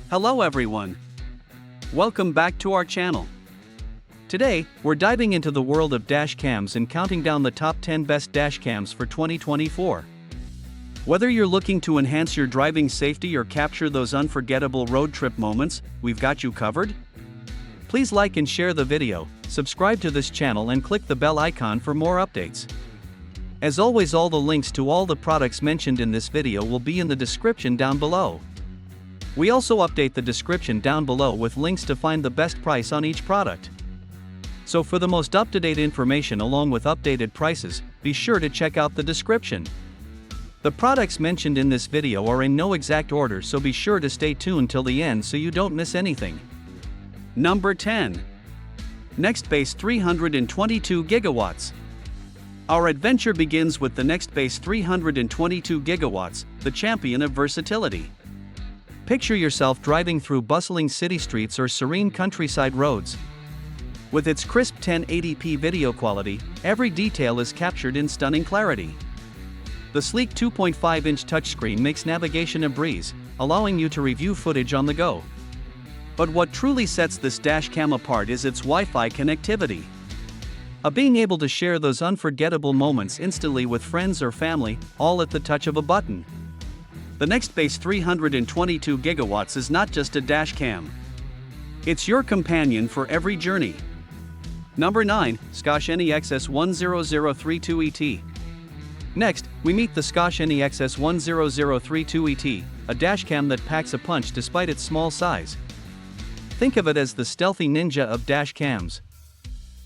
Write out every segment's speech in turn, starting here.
Hello everyone. Welcome back to our channel. Today, we're diving into the world of dash cams and counting down the top 10 best dash cams for 2024. Whether you're looking to enhance your driving safety or capture those unforgettable road trip moments, we've got you covered. Please like and share the video, subscribe to this channel and click the bell icon for more updates. As always, all the links to all the products mentioned in this video will be in the description down below. We also update the description down below with links to find the best price on each product. So for the most up-to-date information along with updated prices, be sure to check out the description. The products mentioned in this video are in no exact order, so be sure to stay tuned till the end so you don't miss anything. Number 10. Nextbase 322 gigawatts. Our adventure begins with the Nextbase 322 gigawatts, the champion of versatility. Picture yourself driving through bustling city streets or serene countryside roads. With its crisp 1080p video quality, every detail is captured in stunning clarity. The sleek 2.5-inch touchscreen makes navigation a breeze, allowing you to review footage on the go. But what truly sets this dashcam apart is its Wi-Fi connectivity. Being able to share those unforgettable moments instantly with friends or family, all at the touch of a button. The Nextbase 322 gigawatts is not just a dash cam. It's your companion for every journey. Number 9. Scosche NEXS10032ET. Next, we meet the Scosche NEXS10032ET, a dashcam that packs a punch despite its small size. Think of it as the stealthy ninja of dash cams.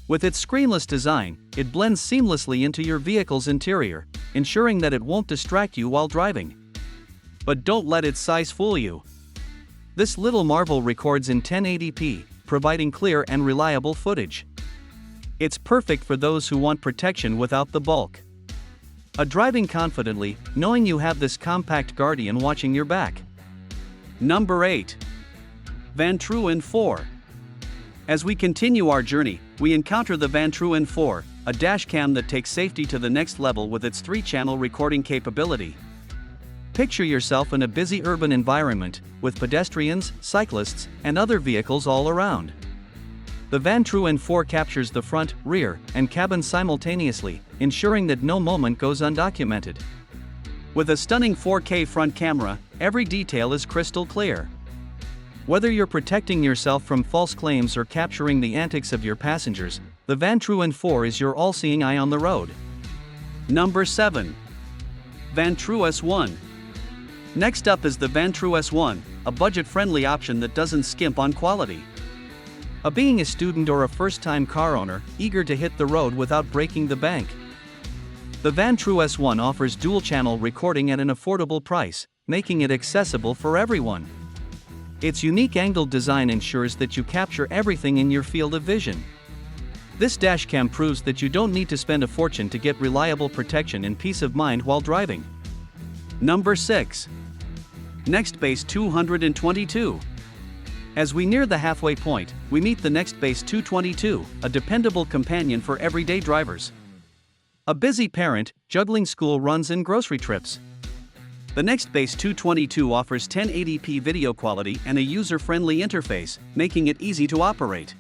With its screenless design, it blends seamlessly into your vehicle's interior, ensuring that it won't distract you while driving. But don't let its size fool you. This little marvel records in 1080p, providing clear and reliable footage. It's perfect for those who want protection without the bulk. Driving confidently, knowing you have this compact guardian watching your back. Number 8. Vantru N4. As we continue our journey, we encounter the Vantru N4, a dashcam that takes safety to the next level with its 3-channel recording capability. Picture yourself in a busy urban environment, with pedestrians, cyclists, and other vehicles all around. The Vantru N4 captures the front, rear, and cabin simultaneously, ensuring that no moment goes undocumented. With a stunning 4K front camera, every detail is crystal clear. Whether you're protecting yourself from false claims or capturing the antics of your passengers, the Vantru N4 is your all-seeing eye on the road. Number 7. Vantru S1. Next up is the Vantru S1, a budget-friendly option that doesn't skimp on quality. Being a student or a first-time car owner, eager to hit the road without breaking the bank. The Vantru S1 offers dual-channel recording at an affordable price, making it accessible for everyone. Its unique angled design ensures that you capture everything in your field of vision. This dashcam proves that you don't need to spend a fortune to get reliable protection and peace of mind while driving. Number 6. Nextbase 222. As we near the halfway point, we meet the Nextbase 222, a dependable companion for everyday drivers. A busy parent, juggling school runs and grocery trips. The Nextbase 222 offers 1080p video quality and a user-friendly interface, making it easy to operate.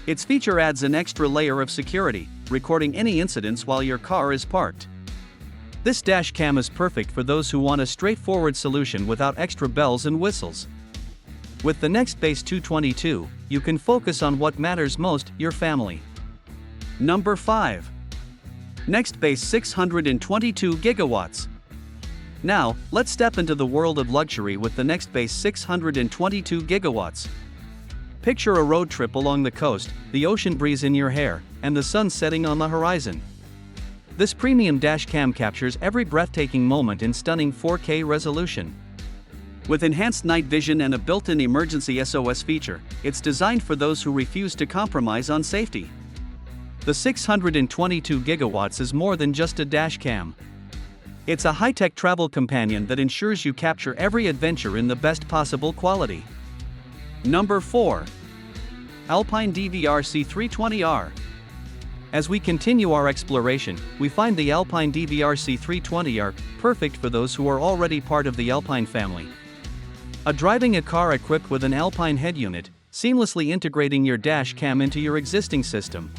Its feature adds an extra layer of security, recording any incidents while your car is parked. This dashcam is perfect for those who want a straightforward solution without extra bells and whistles. With the Nextbase 222, you can focus on what matters most, your family. Number 5. Nextbase 622 gigawatts. Now, let's step into the world of luxury with the Nextbase 622 gigawatts. Picture a road trip along the coast, the ocean breeze in your hair, and the sun setting on the horizon. This premium dashcam captures every breathtaking moment in stunning 4K resolution. With enhanced night vision and a built-in emergency SOS feature, it's designed for those who refuse to compromise on safety. The 622 gigawatts is more than just a dashcam. It's a high-tech travel companion that ensures you capture every adventure in the best possible quality. Number 4. Alpine DVR C320R. As we continue our exploration, we find the Alpine DVR C320R, perfect for those who are already part of the Alpine family. Driving a car equipped with an Alpine head unit, seamlessly integrating your dash cam into your existing system.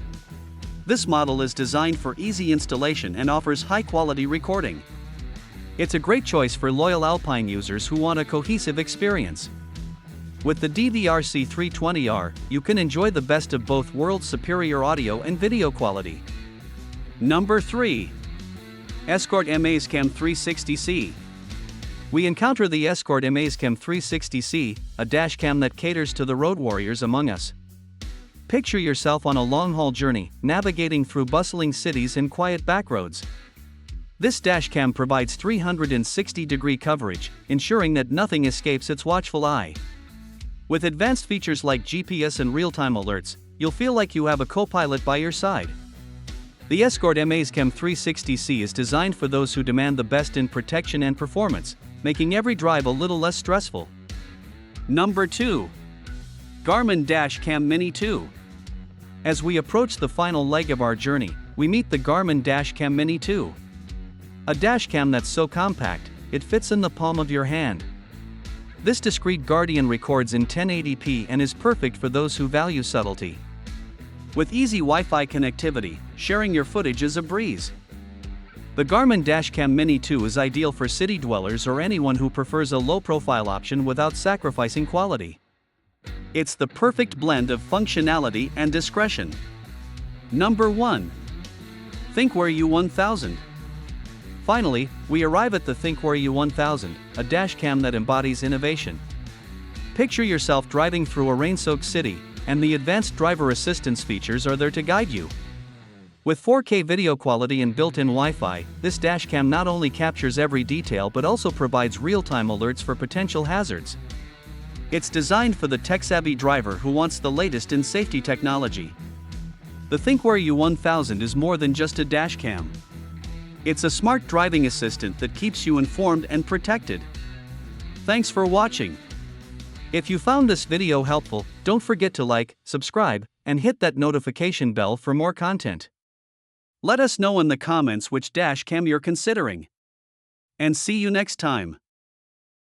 This model is designed for easy installation and offers high-quality recording. It's a great choice for loyal Alpine users who want a cohesive experience. With the DVR-C320R, you can enjoy the best of both worlds: superior audio and video quality. Number 3. Escort Amazcam 360C. We encounter the Escort Amazcam 360C, a dashcam that caters to the road warriors among us. Picture yourself on a long-haul journey, navigating through bustling cities and quiet backroads. This dashcam provides 360-degree coverage, ensuring that nothing escapes its watchful eye. With advanced features like GPS and real-time alerts, you'll feel like you have a co-pilot by your side. The Escort Amazcam 360C is designed for those who demand the best in protection and performance, making every drive a little less stressful. Number 2. Garmin Dashcam Mini 2. As we approach the final leg of our journey, we meet the Garmin Dashcam Mini 2. A dashcam that's so compact, it fits in the palm of your hand. This discreet guardian records in 1080p and is perfect for those who value subtlety. With easy Wi-Fi connectivity, sharing your footage is a breeze. The Garmin Dashcam Mini 2 is ideal for city dwellers or anyone who prefers a low-profile option without sacrificing quality. It's the perfect blend of functionality and discretion. Number 1. ThinkWare U1000. Finally, we arrive at the ThinkWare U1000, a dashcam that embodies innovation. Picture yourself driving through a rain-soaked city, and the advanced driver assistance features are there to guide you. With 4K video quality and built-in Wi-Fi, this dashcam not only captures every detail but also provides real-time alerts for potential hazards. It's designed for the tech-savvy driver who wants the latest in safety technology. The ThinkWare U1000 is more than just a dashcam. It's a smart driving assistant that keeps you informed and protected. Thanks for watching. If you found this video helpful, don't forget to like, subscribe, and hit that notification bell for more content. Let us know in the comments which dashcam you're considering. And see you next time.